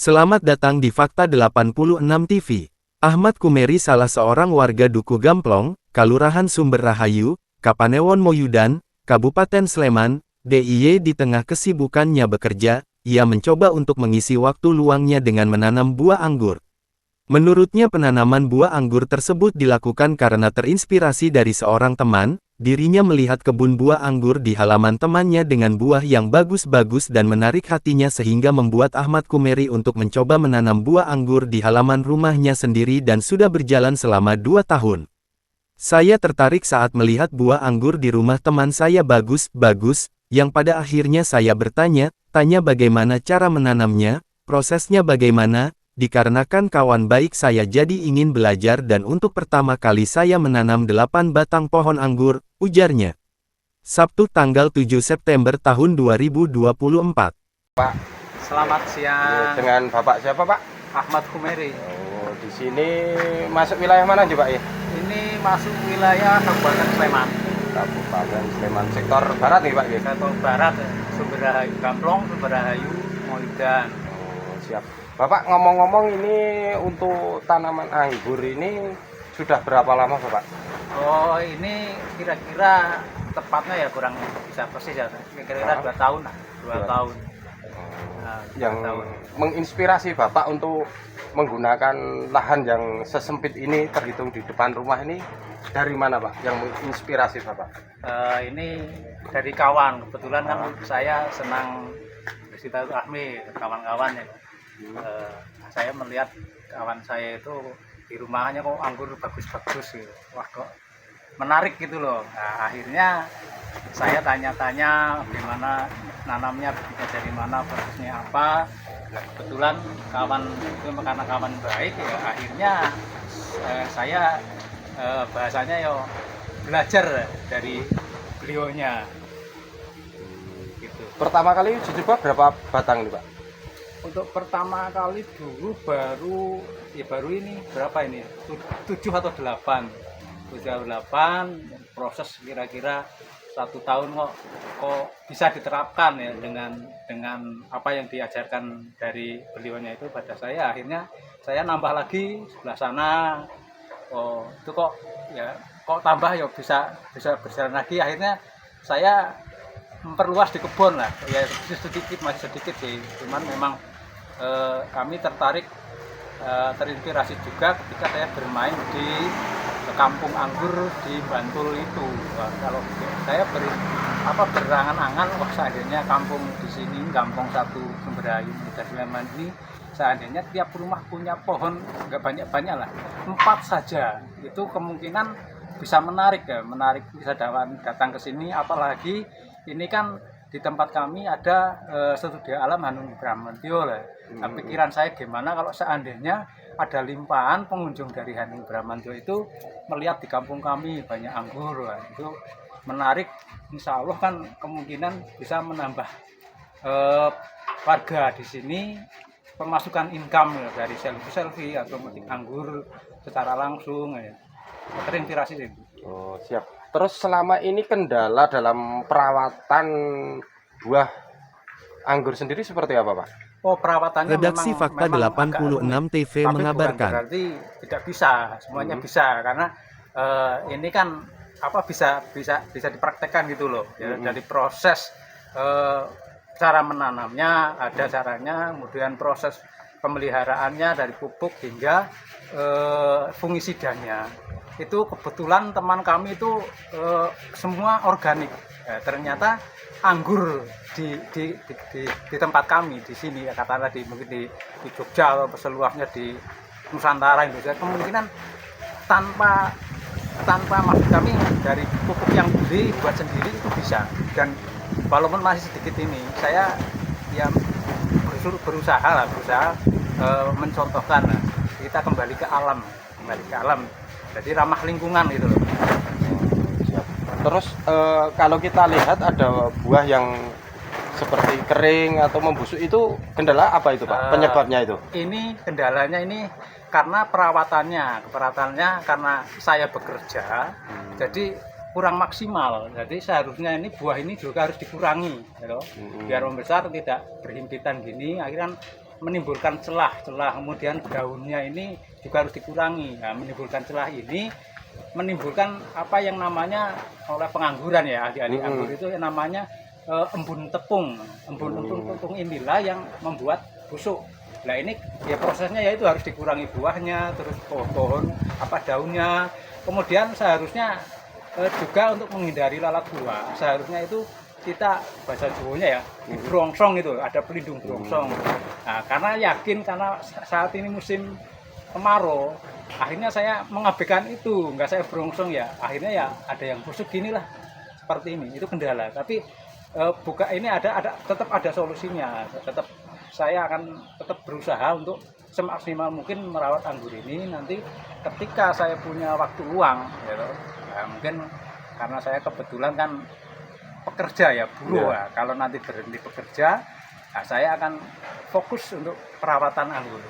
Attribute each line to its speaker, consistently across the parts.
Speaker 1: Selamat datang di Fakta 86 TV. Ahmad Kumeri salah seorang warga Duku Gamplong, Kalurahan Sumber Rahayu, Kapanewon Moyudan, Kabupaten Sleman, DIY di tengah kesibukannya bekerja, ia mencoba untuk mengisi waktu luangnya dengan menanam buah anggur. Menurutnya penanaman buah anggur tersebut dilakukan karena terinspirasi dari seorang teman. Dirinya melihat kebun buah anggur di halaman temannya dengan buah yang bagus-bagus dan menarik hatinya sehingga membuat Ahmad Kumeri untuk mencoba menanam buah anggur di halaman rumahnya sendiri dan sudah berjalan selama 2 tahun. Saya tertarik saat melihat buah anggur di rumah teman saya bagus-bagus, yang pada akhirnya saya tanya bagaimana cara menanamnya, prosesnya bagaimana. Dikarenakan kawan baik saya jadi ingin belajar dan untuk pertama kali saya menanam 8 batang pohon anggur, ujarnya. Sabtu tanggal 7 September tahun 2024.
Speaker 2: Pak,
Speaker 3: Selamat siang.
Speaker 2: dengan Bapak siapa Pak?
Speaker 3: Ahmad Kumeri.
Speaker 2: Oh, di sini masuk wilayah mana aja Pak ya?
Speaker 3: Ini masuk wilayah Kabupaten Sleman.
Speaker 2: Kabupaten Sleman, sektor barat nih Pak ya?
Speaker 3: Sektor Barat, Sumber Rahayu, Gamplong, Sumber Rahayu, Moyudan.
Speaker 2: Oh, siap. Bapak ngomong-ngomong ini untuk tanaman anggur ini sudah berapa lama Bapak?
Speaker 3: Oh, ini kira-kira tepatnya ya kurang bisa persis ya. Kira-kira 2 tahun lah, 2 tahun. Nah,
Speaker 2: Yang
Speaker 3: 2 tahun.
Speaker 2: menginspirasi Bapak untuk menggunakan lahan yang sesempit ini terhitung di depan rumah ini dari mana Pak? Yang menginspirasi Bapak?
Speaker 3: Ini dari kawan. Kebetulan kan saya senang bersilaturahmi kawan-kawan ya. Saya melihat kawan saya itu di rumahnya kok anggur bagus-bagus gitu. Wah kok menarik gitu loh. Nah, akhirnya saya tanya-tanya bagaimana nanamnya, dari mana, prosesnya apa. Nah, kebetulan kawan itu karena kawan baik ya akhirnya saya bahasanya yo belajar dari beliaunya gitu.
Speaker 2: Pertama kali uji coba berapa batang nih Pak?
Speaker 3: Untuk pertama kali dulu baru ini berapa ini 7 atau 8 proses kira-kira 1 tahun kok bisa diterapkan ya dengan apa yang diajarkan dari beliaunya itu pada saya. Akhirnya saya nambah lagi sebelah sana, itu kok tambah ya bisa berjalan lagi. Akhirnya saya memperluas di kebun lah ya, masih sedikit sih, cuman memang kami terinspirasi juga ketika saya bermain di kampung anggur di Bantul itu. Wah, kalau saya berangan-angan, seandainya kampung di sini, Kampung 1 Sumber Rahayu Sleman ini, seandainya tiap rumah punya pohon, nggak banyak-banyak lah, 4 saja, itu kemungkinan bisa menarik bisa datang ke sini. Apalagi ini kan di tempat kami ada studi alam Hanung Bramantyo lah. Nah, pikiran saya gimana kalau seandainya ada limpahan pengunjung dari Hanung Bramantyo itu melihat di kampung kami banyak anggur, itu menarik. Insya Allah kan kemungkinan bisa menambah warga di sini, pemasukan income ya, dari selfie atau metik anggur secara langsung ya. Terinspirasi sih.
Speaker 2: Oh, siap. Terus selama ini kendala dalam perawatan buah anggur sendiri seperti apa Pak?
Speaker 3: Oh, perawatannya
Speaker 1: Redaksi Fakta
Speaker 3: memang
Speaker 1: 86 TV
Speaker 3: tapi
Speaker 1: mengabarkan.
Speaker 3: bukan berarti tidak bisa, semuanya bisa, karena ini kan bisa dipraktekkan gitu loh. Ya, dari proses cara menanamnya ada caranya, kemudian proses pemeliharaannya dari pupuk hingga fungisidanya. Itu kebetulan teman kami itu semua organik. Ternyata anggur di tempat kami di sini, katakanlah mungkin di Jogja atau seluasnya di Nusantara Indonesia, kemungkinan tanpa maksud kami dari pupuk yang dibuat sendiri itu bisa. Dan walaupun masih sedikit ini, saya ya berusaha mencontohkan. Kita kembali ke alam, jadi ramah lingkungan gitu loh.
Speaker 2: Terus kalau kita lihat ada buah yang seperti kering atau membusuk, itu kendala apa itu Pak? Penyebabnya itu?
Speaker 3: Ini kendalanya ini karena perawatannya karena saya bekerja, jadi kurang maksimal. Jadi seharusnya ini buah ini juga harus dikurangi, gitu. Biar membesar tidak berhimpitan gini. Akhirnya menimbulkan celah-celah, kemudian daunnya ini juga harus dikurangi. Nah, menimbulkan celah ini menimbulkan apa yang namanya oleh pengangguran ya, ahli-ahli anggur itu yang namanya embun tepung. Embun tepung inilah yang membuat busuk. Nah ini ya prosesnya yaitu harus dikurangi buahnya, terus pohon apa daunnya. Kemudian seharusnya juga untuk menghindari lalat buah, seharusnya itu kita bahasa Jawanya ya brongsong itu, ada pelindung brongsong. Nah, karena saat ini musim kemarau, akhirnya saya mengabaikan itu, nggak saya brongsong ya. Akhirnya ya ada yang busuk gini lah, seperti ini. Itu kendala. Tapi ini tetap ada solusinya. Saya akan tetap berusaha untuk semaksimal mungkin merawat anggur ini. Nanti ketika saya punya waktu luang, gitu, ya mungkin karena saya kebetulan kan pekerja ya, buruh. Ya. Kalau nanti berhenti bekerja, nah saya akan fokus untuk perawatan anggur.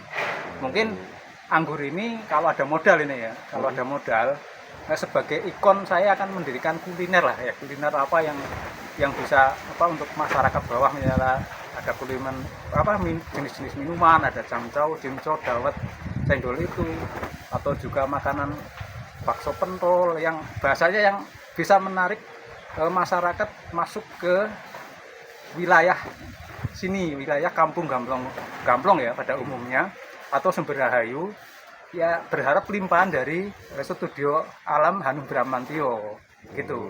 Speaker 3: Mungkin anggur ini kalau ada modal ini ya, kalau ada modal, sebagai ikon saya akan mendirikan kuliner lah ya, kuliner apa yang bisa apa untuk masyarakat bawah, misalnya ada kuliner apa jenis-jenis minuman, ada camcau, jimco, dawet, cendol itu, atau juga makanan bakso pentol yang bahasanya yang bisa menarik masyarakat masuk ke wilayah sini, wilayah Kampung Gamplong ya pada umumnya, atau Sumber Rahayu, ya berharap limpahan dari Studio Alam Hanung Bramantio gitu.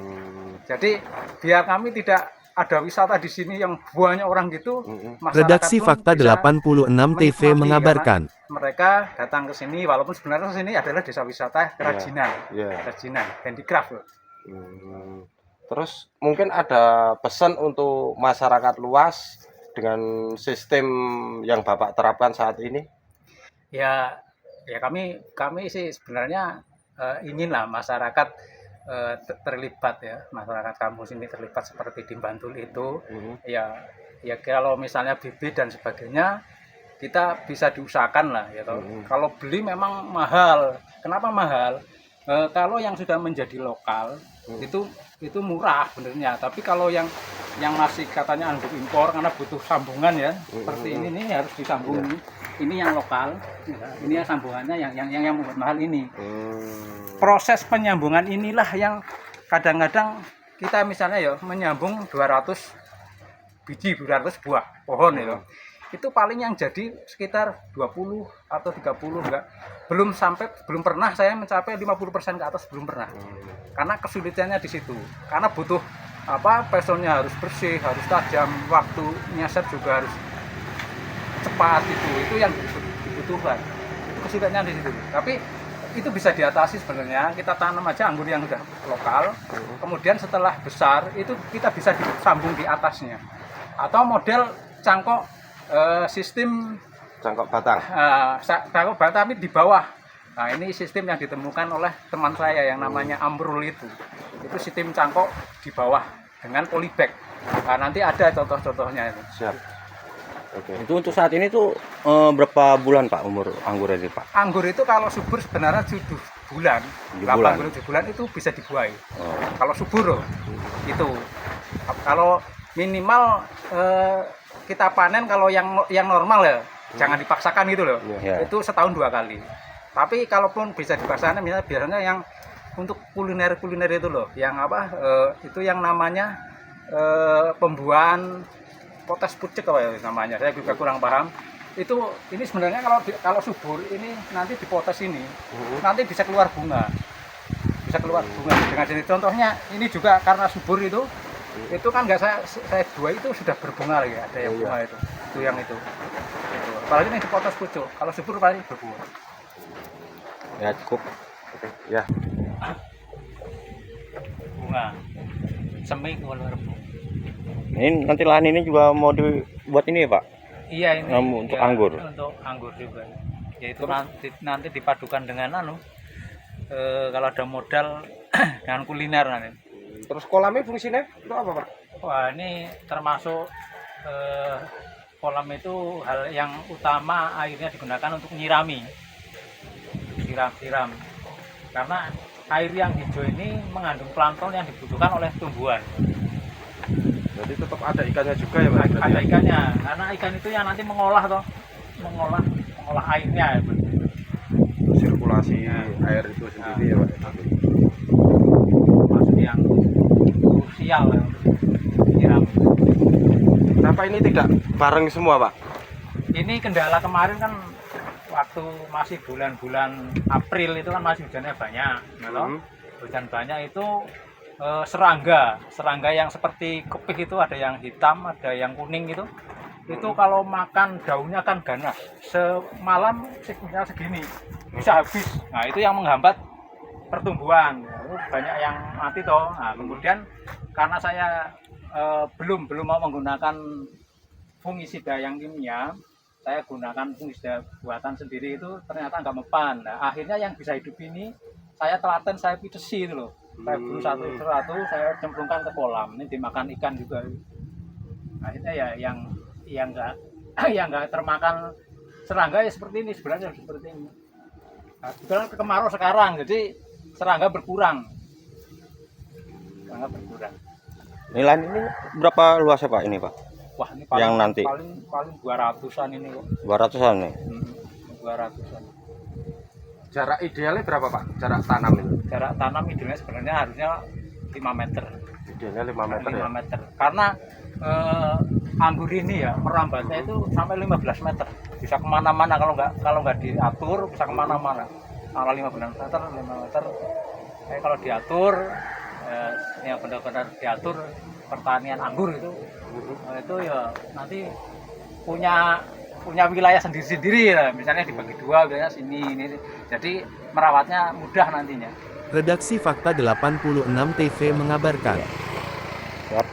Speaker 3: Jadi biar kami tidak ada wisata di sini yang banyak orang gitu,
Speaker 1: Redaksi Fakta 86 TV mengabarkan.
Speaker 3: Mereka datang ke sini, walaupun sebenarnya sini adalah desa wisata kerajinan, kerajinan, handicraft.
Speaker 2: Terus mungkin ada pesan untuk masyarakat luas dengan sistem yang Bapak terapkan saat ini?
Speaker 3: Ya kami sih sebenarnya inginlah masyarakat terlibat ya, masyarakat kampung sini terlibat seperti di Bantul itu. Ya kalau misalnya bibit dan sebagainya kita bisa diusahakan lah ya. Kalau beli memang mahal. Kenapa mahal? Kalau yang sudah menjadi lokal itu murah benernya, tapi kalau yang masih katanya anggur impor karena butuh sambungan ya, seperti ini harus disambung. Ini yang lokal, ini yang sambungannya yang membuat mahal ini. Proses penyambungan inilah yang kadang-kadang kita misalnya ya menyambung 200 biji, 200 buah pohon ya. Itu paling yang jadi sekitar 20 atau 30 enggak. Belum pernah saya mencapai 50% ke atas, belum pernah. Karena kesulitannya di situ. Karena butuh pesonnya harus bersih, harus tajam, waktu nyeset juga harus cepat itu yang dibutuhkan. Itu kesulitannya di situ. Tapi itu bisa diatasi sebenarnya. Kita tanam aja anggur yang sudah lokal. Kemudian setelah besar itu kita bisa disambung di atasnya. Atau model cangkok sistem
Speaker 2: cangkok batang.
Speaker 3: Cangkok batang tapi di bawah. Nah, ini sistem yang ditemukan oleh teman saya yang namanya Amrul itu. Itu sistem cangkok di bawah dengan polybag. Nah, nanti ada contoh-contohnya itu.
Speaker 2: Siap. Oke.
Speaker 4: Itu untuk saat ini tuh berapa bulan Pak umur anggur ini Pak?
Speaker 3: Anggur itu kalau subur sebenarnya 7 bulan. 7 bulan itu bisa dibuai. Kalau subur itu. Kalau minimal kita panen kalau yang normal ya, jangan dipaksakan gitu loh. Itu setahun 2 kali. Tapi kalaupun bisa dipaksakan, misalnya biasanya yang untuk kuliner itu loh, yang itu yang namanya pembuahan potes pucek apa ya namanya, saya juga kurang paham. Ini sebenarnya kalau subur ini nanti dipotes ini, nanti bisa keluar bunga. Dengan jenis contohnya ini juga karena subur itu kan nggak saya buah itu sudah berbunga lagi, ada yang bunga itu yang itu. Apalagi ini dipotes pucuk, kalau subur paling berbunga.
Speaker 4: Ya cukup.
Speaker 2: Oke, ya.
Speaker 3: Bunga semi keluar bunga.
Speaker 4: Ini nanti lahan ini juga mau dibuat ini ya Pak?
Speaker 3: Iya ini
Speaker 4: untuk anggur.
Speaker 3: Untuk anggur juga. Yaitu nanti dipadukan dengan kalau ada modal dengan kuliner nanti.
Speaker 2: Terus kolamnya fungsinya untuk apa Pak?
Speaker 3: Wah ini termasuk kolam itu hal yang utama, airnya digunakan untuk menyirami. Siram. Karena air yang hijau ini mengandung plankton yang dibutuhkan oleh tumbuhan.
Speaker 2: Jadi tetap ada ikannya juga ya Pak?
Speaker 3: Ada ikannya, karena ikan itu yang nanti mengolah mengolah airnya ya, Bu.
Speaker 2: Sirkulasi air itu sendiri ya Pak.
Speaker 3: Masuk yang krusial ya, untuk nyiram.
Speaker 2: Kenapa ini tidak bareng semua Pak?
Speaker 3: Ini kendala kemarin kan waktu masih bulan-bulan April itu kan masih hujannya banyak, hujan banyak itu serangga yang seperti kepik itu ada yang hitam, ada yang kuning gitu. Itu kalau makan daunnya kan ganas, semalam siklusnya segini bisa habis. Nah itu yang menghambat pertumbuhan. Banyak yang mati toh. Nah kemudian karena saya belum mau menggunakan fungisida yang kimia, saya gunakan fungisida buatan sendiri, itu ternyata nggak mempan. Nah, akhirnya yang bisa hidup ini saya telaten, saya pitesi itu loh. Saya buru satu-satu, saya cemplungkan ke kolam. Ini dimakan ikan juga. Akhirnya ya yang nggak termakan serangga ya seperti ini, sebenarnya seperti ini. Nah, kebetulan kemarau sekarang, jadi serangga berkurang.
Speaker 4: Ini lahan ini berapa luasnya Pak ini Pak?
Speaker 3: Wah ini
Speaker 4: Yang nanti?
Speaker 3: paling 200-an ini kok.
Speaker 4: 200-an nih.
Speaker 3: 200-an.
Speaker 2: Jarak idealnya berapa Pak? Jarak tanam itu?
Speaker 3: Jarak tanam idealnya sebenarnya harusnya 5 meter.
Speaker 2: Idealnya 5 meter
Speaker 3: 5
Speaker 2: ya?
Speaker 3: meter. Karena anggur ini ya merambatnya itu sampai 15 meter. Bisa kemana-mana kalau nggak diatur, bisa kemana-mana. Kalau 15 meter, 5 meter. Kalau diatur, yang benar-benar diatur pertanian anggur itu ya nanti punya wilayah sendiri-sendiri lah. Misalnya dibagi dua, wilayah sini ini. Jadi merawatnya mudah nantinya.
Speaker 1: Redaksi Fakta 86 TV mengabarkan.
Speaker 4: Siap.